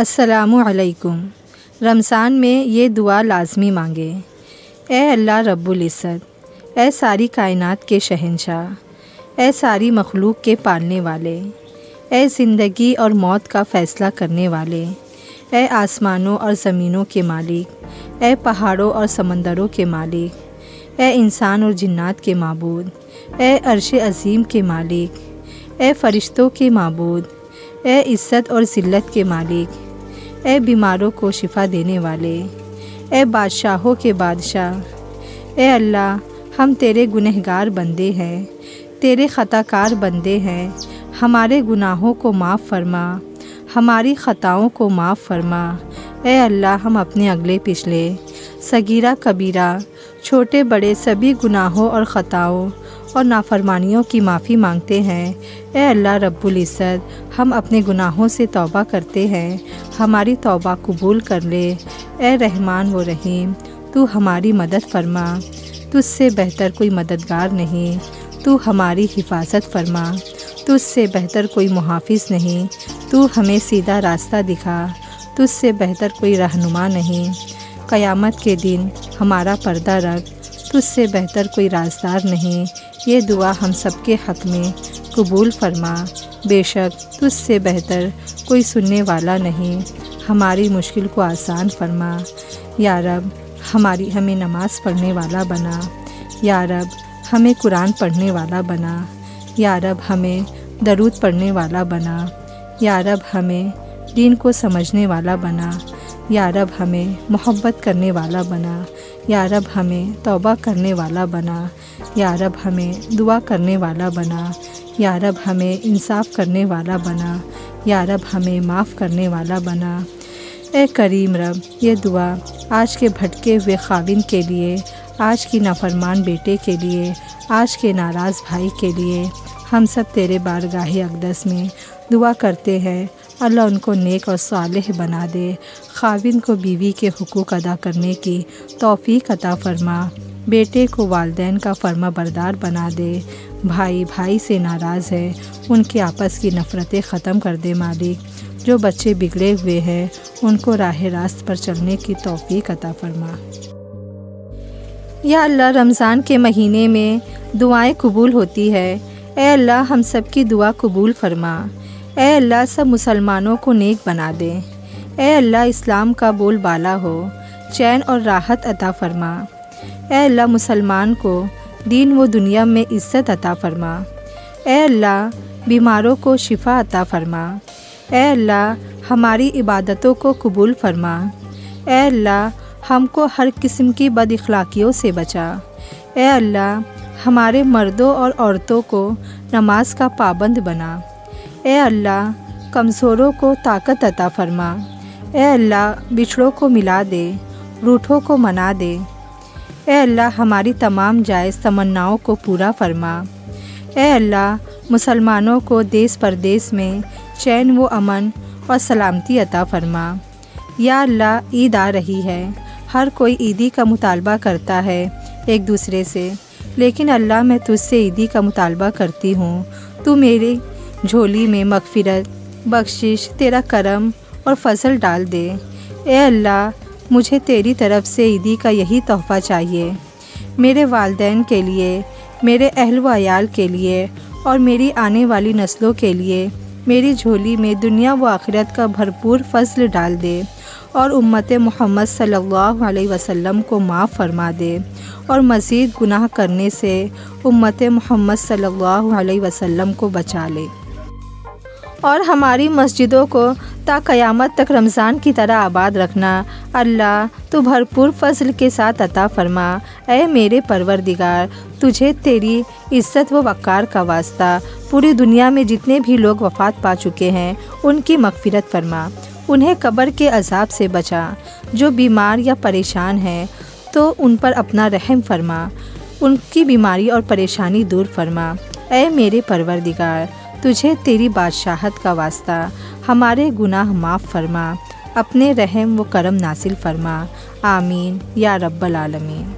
अस्सलामुअलैकुम। रमज़ान में ये दुआ लाज़मी मांगे। ए अल्लाह रब्बुल इज़्ज़त, ए सारी कायनात के शहंशाह, ए सारी मखलूक के पालने वाले, ए ज़िंदगी और मौत का फ़ैसला करने वाले, ए आसमानों और ज़मीनों के मालिक, ए पहाड़ों और समंदरों के मालिक, ए इंसान और जिन्नात के माबूद, ए अर्श अज़ीम के मालिक, ए फ़रिश्तों के माबूद, ए इज़्ज़त और ज़िल्लत के मालिक, ए बीमारों को शिफा देने वाले, ए बादशाहों के बादशाह, ए अल्लाह, हम तेरे गुनहगार बंदे हैं, तेरे ख़ताकार बंदे हैं। हमारे गुनाहों को माफ़ फ़रमा, हमारी ख़ताओं को माफ़ फ़रमा। ए अल्लाह, हम अपने अगले पिछले सगीरा कबीरा, छोटे बड़े सभी गुनाहों और ख़ताओं और नाफरमानियों की माफ़ी मांगते हैं। ए अल्लाह रब्बुल इज़्ज़त, हम अपने गुनाहों से तौबा करते हैं, हमारी तौबा कबूल कर ले। ए रहमान व रहीम, तू हमारी मदद फ़रमा, तुझसे बेहतर कोई मददगार नहीं। तू हमारी हिफाजत फ़रमा, तुझसे बेहतर कोई मुहाफ़िज़ नहीं। तू हमें सीधा रास्ता दिखा, तुझसे बेहतर कोई रहनुमा नहीं। क़यामत के दिन हमारा पर्दा रख, तुझसे बेहतर कोई राज़दार नहीं। ये दुआ हम सब के हक़ में कबूल फ़रमा। बेशक तुझसे बेहतर कोई सुनने वाला नहीं। हमारी मुश्किल को आसान फ़रमा। या रब, हमें नमाज़ पढ़ने वाला बना। या रब, हमें कुरान पढ़ने वाला बना। या रब, हमें दरूद पढ़ने वाला बना। या रब, हमें दीन को समझने वाला बना। या रब, हमें मोहब्बत करने वाला बना। या रब, हमें तौबा करने वाला बना। या रब, हमें दुआ करने वाला बना। या रब, हमें इंसाफ करने वाला बना। या रब, हमें माफ़ करने वाला बना। ए करीम रब, ये दुआ आज के भटके हुए ख़ाविन के लिए, आज की नाफरमान बेटे के लिए, आज के नाराज़ भाई के लिए हम सब तेरे बारगाह अक़दस में दुआ करते हैं। अल्लाह उनको नेक और सालेह बना दे। ख़ाविन को बीवी के हुकूक अदा करने की तौफ़ीक अता फ़रमा। बेटे को वालिदैन का फ़र्मा बरदार बना दे। भाई भाई से नाराज़ है, उनकी आपस की नफ़रतें ख़त्म कर दे मालिक। जो बच्चे बिगड़े हुए हैं, उनको राह रास्त पर चलने की तौफ़ीक अता फ़रमा। या अल्लाह, रमज़ान के महीने में दुआएं कबूल होती है। ए अल्लाह, हम सब की दुआ कबूल फ़रमा। ए अल्लाह, सब मुसलमानों को नेक बना दे। ए अल्लाह, इस्लाम का बोलबाला हो, चैन और राहत अता फ़रमा। ए अल्लाह, मुसलमान को दीन व दुनिया में इज़्ज़त अता फ़रमा। ए अल्लाह, बीमारों को शिफा अता फ़रमा। ए अल्लाह, हमारी इबादतों को कबूल फ़रमा। ए अल्लाह, हमको हर किस्म की बदअखलाक़ियों से बचा। ए अल्लाह, हमारे मर्दों और औरतों को नमाज का पाबंद बना। ए अल्लाह, कमज़ोरों को ताकत अता फ़रमा। ए अल्लाह, बिछड़ों को मिला दे, रूठों को मना दे। ए अल्लाह, हमारी तमाम जायज़ तमन्नाओं को पूरा फ़रमा। ए अल्लाह, मुसलमानों को देश परदेश में चैन व अमन और सलामती अता फ़रमा। या अल्लाह, ईद आ रही है, हर कोई ईदी का मुतालबा करता है एक दूसरे से, लेकिन अल्लाह, मैं तुझसे ईदी का मुतालबा करती हूँ। तू मेरी झोली में मग़फ़िरत, बख्शिश, तेरा करम और फ़ज़ल डाल दे। ए अल्लाह, मुझे तेरी तरफ़ से ईदी का यही तोहफ़ा चाहिए, मेरे वालिदैन के लिए, मेरे अहल व अयाल के लिए और मेरी आने वाली नस्लों के लिए। मेरी झोली में दुनिया व आखिरत का भरपूर फ़ज़ल डाल दे और उम्मत मोहम्मद सल्लल्लाहु अलैहि वसल्लम को माफ़ फ़रमा दे और मज़ीद गुनाह करने से उम्मत मोहम्मद सल्लल्लाहु अलैहि वसल्लम को बचा ले। और हमारी मस्जिदों को ता क़यामत तक रमज़ान की तरह आबाद रखना। अल्लाह, तो भरपूर फ़ज़ल के साथ अता फ़रमा। ऐ मेरे परवरदिगार, तुझे तेरी इज़्ज़त व वक़ार का वास्ता, पूरी दुनिया में जितने भी लोग वफ़ात पा चुके हैं, उनकी मग़फ़िरत फ़रमा। उन्हें कब्र के अज़ाब से बचा। जो बीमार या परेशान हैं, तो उन पर अपना रहम फ़रमा, उनकी बीमारी और परेशानी दूर फ़रमा। ऐ मेरे परवरदिगार, तुझे तेरी बादशाहत का वास्ता, हमारे गुनाह माफ़ फ़रमा, अपने रहम व करम नासिल फ़रमा। आमीन या रब्बल आलमीन।